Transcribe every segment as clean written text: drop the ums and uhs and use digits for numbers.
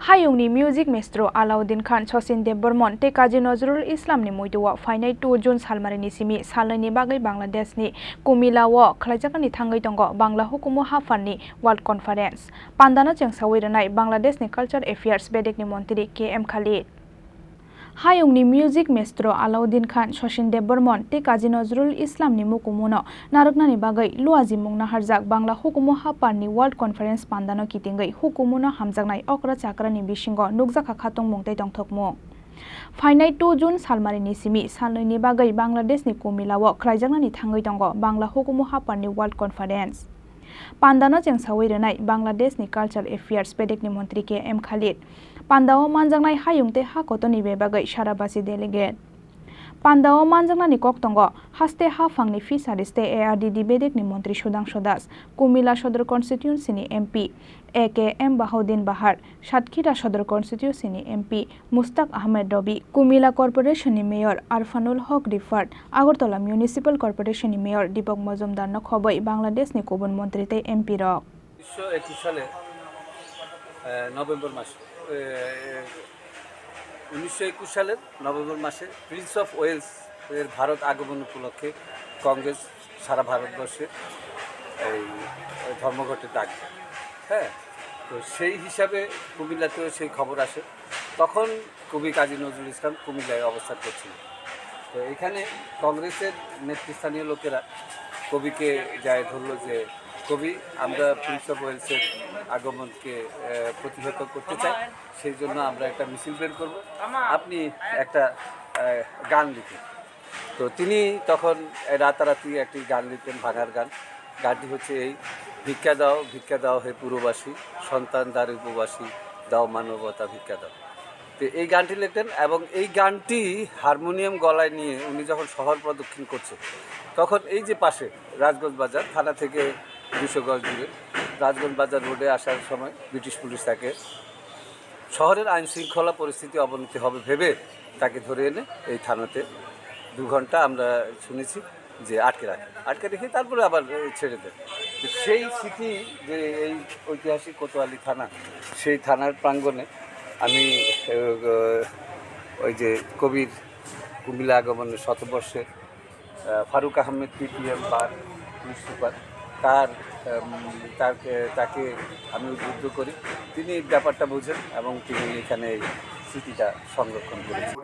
Hayungni music maestro Alauddin Khan Chosin Dev Burman te Kazi Nazrul Islam ni muiduwa fainai 2 June salmarini simi salani bagai Bangladesh ni Kumila wo Khlaijaknai thangai tongo Bangla Hukumu Hapharni World Conference Pandana chengsawi ranai Bangladesh ni Culture Affairs bedek ni Montri KM Khalid Hayungni music maestro Alauddin Khan Chosin Dev Burman te Kazi Nazrul Islam ni Hukumu naroknani bagai luaji mungna harjak Bangla Hukumu Hapharni World Conference pandano kitingai Hukumu no hamjaknai okra chakra ni bisingo nukjaka khatung mungtai tongthokmo Fainai 2 June salmarini simi salni bagai Bangladesh ni Kumila wo Khlaijaknai thangai tongo Bangla Hukumu Hapharni World Conference Pandano chengsawi ranai Bangladesh ni Culture Affairs bedek ni Montri KM Khalid Pandao manjangnai hayungte hakotoni bebagai sarabasi delegate Pandao manjangnani koktongo haste hafangni fisheries te ARDD bedek ni Montri Sudangshu Das Kumila Sodor Constituency ni MP AKM Bahuddin Bahar Satkira Sodor Constituency ni MP Mustaq Ahmed Robi Kumila Corporation ni Mayor Arfanul Haq Rifat Agartala Municipal Corporation ni Mayor Deepak Majumdar no khoboi Bangladesh ni Kubun Montri te MP rok 1921 সালে November মাসে 1921 সালের November মাসে Prince of Wales এর ভারত আগমন উপলক্ষে কংগ্রেস সারা ভারতবর্ষে এই ধর্মঘটের ডাক দেয় হ্যাঁ তো সেই হিসাবে কুমিল্লাতেও সেই খবর আসে তখন কবি কাজী নজরুল ইসলাম কুমিল্লায় অবস্থান করছিলেন তো এখানে কংগ্রেসের নেতৃস্থানীয় লোকেরা কবিকে যায় ধরল যে কবি আমরা প্রিন্স অফ ওয়েলসের আগমনকে প্রতিহত করতে চাই সেই জন্য আমরা একটা মিছিল বের করব আপনি একটা গান লিখুন তো তিনি তখন রাতারাতি একটি গান লিখতেন ভাঙার গানটি হচ্ছে এই ভিক্ষা দাও হে পুরবাসী সন্তান দ্বারে উপবাসী দাও মানবতা ভিক্ষা দাও তো এই গানটি লিখতেন এবং এই গানটি হারমোনিয়াম গলায় নিয়ে উনি যখন শহর প্রদক্ষিণ করছে তখন এই যে পাশে রাজগঞ্জ বাজার থানা থেকে 200 গজ দূরে রাজগঞ্জ বাজার রোডে আসার সময় ব্রিটিশ পুলিশ তাকে শহরের আইন শৃঙ্খলা পরিস্থিতি অবনতি হবে ভেবে তাকে ধরে এনে এই থানাতে 2 ঘন্টা আমরা শুনেছি যে আটকে রেখে তারপরে আবার ছেড়ে দেন সেই স্মৃতি যে এই ঐতিহাসিক কোতোয়ালি থানা সেই থানার প্রাঙ্গণে আমি ওই যে কবির কুমিল্লা আগমনের শতবর্ষে ফারুক আহমেদ পিপিএম বার পুলিশ সুপার তাকে আমি উদ্বুদ্ধ করি তিনি ব্যাপারটা বুঝেন এবং তিনি এখানে এই স্মৃতিটা সংরক্ষণ করেছেন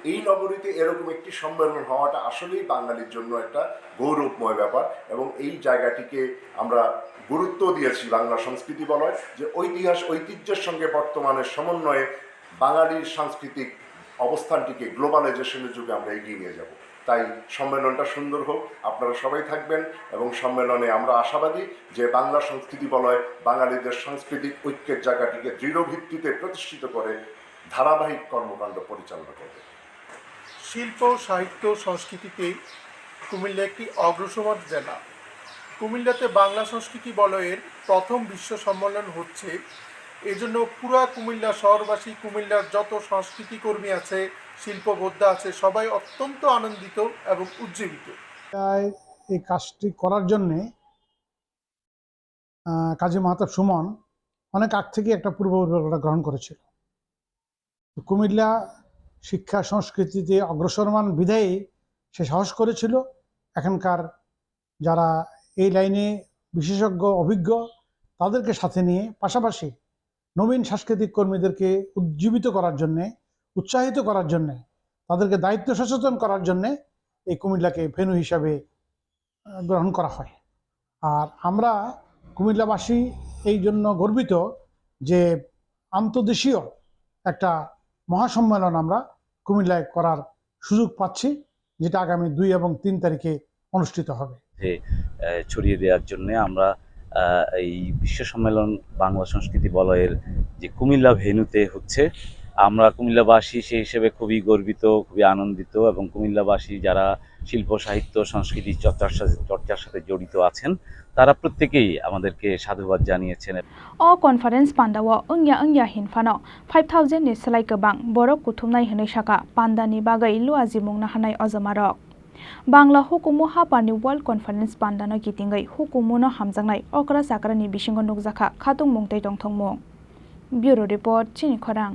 এই নগরীতে এরকম একটি সম্মেলন হওয়াটা আসলেই বাঙালির জন্য একটা গৌরবময় ব্যাপার এবং এই জায়গাটিকে আমরা গুরুত্ব দিয়েছি বাংলা সংস্কৃতি বলয় যে ঐতিহ্যের সঙ্গে বর্তমানের সমন্বয়ে বাঙালির সাংস্কৃতিক অবস্থানটিকে গ্লোবালাইজেশনের যুগে আমরা এগিয়ে নিয়ে যাব তাই সম্মেলনটা সুন্দর হোক আপনারা সবাই থাকবেন এবং সম্মেলনে আমরা আশাবাদী যে বাংলা সংস্কৃতি বলয় বাঙালিদের সাংস্কৃতিক ঐক্যের জায়গাটিকে দৃঢ় ভিত্তিতে প্রতিষ্ঠিত করে ধারাবাহিক কর্মকাণ্ড পরিচালনা করবে শিল্প সাহিত্য সংস্কৃতিতে কুমিল্লা একটি অগ্রসর জেলা কুমিল্লাতে বাংলা সংস্কৃতি বলয়ের প্রথম বিশ্ব সম্মেলন হচ্ছে এজন্য পুরা কুমিল্লা শহরবাসী কুমিল্লার যত সংস্কৃতি কর্মী আছে শিল্পবোদ্ধা আছে সবাই অত্যন্ত আনন্দিত এবং উজ্জীবিত এই কাজটি করার জন্যে কাজী মাহতাব সুমন অনেক আগ থেকে একটা পূর্ব পরিকল্পনা গ্রহণ করেছিল কুমিল্লা শিক্ষা সংস্কৃতিতে অগ্রসরমান বিধায়ী সে সাহস করেছিল এখানকার যারা এই লাইনে বিশেষজ্ঞ অভিজ্ঞ তাদেরকে সাথে নিয়ে পাশাপাশি নবীন সাংস্কৃতিক কর্মীদেরকে উজ্জীবিত করার জন্যে উৎসাহিত করার জন্যে তাদেরকে দায়িত্ব সচেতন করার জন্যে এই কুমিল্লাকে ভেন্যু হিসাবে গ্রহণ করা হয় আর আমরা কুমিল্লাবাসী এই জন্য গর্বিত যে আন্তর্দেশীয় একটা মহাসম্মেলন আমরা কুমিল্লায় করার সুযোগ পাচ্ছি যেটা আগামী 2 এবং 3 তারিখে অনুষ্ঠিত হবে ছড়িয়ে দেওয়ার জন্য আমরা এই বিশ্ব সম্মেলন বাংলা সংস্কৃতি বলয়ের যে কুমিল্লা ভেন্যুতে হচ্ছে আমরা কুমিল্লাবাসী সেই হিসেবে খুবই গর্বিত খুবই আনন্দিত এবং কুমিল্লাবাসী যারা শিল্প সাহিত্য সংস্কৃতি চর্চার সাথে জড়িত আছেন তারা প্রত্যেকেই আমাদেরকে সাধুবাদ জানিয়েছেন ও conference পান্ডাও ওংয়া হিনফানো 5000 ni salai kebang borok kuthumnai hinai saka pandani bagai luaji mungna hanai ojamarok Bangla Hukumu Hapharni World Conference pandano kitingai Hukumu no hamjangnai okra sakra ni bisingo nukjaka khatung mungtai tongthongmung bureau report চিনি খরাং।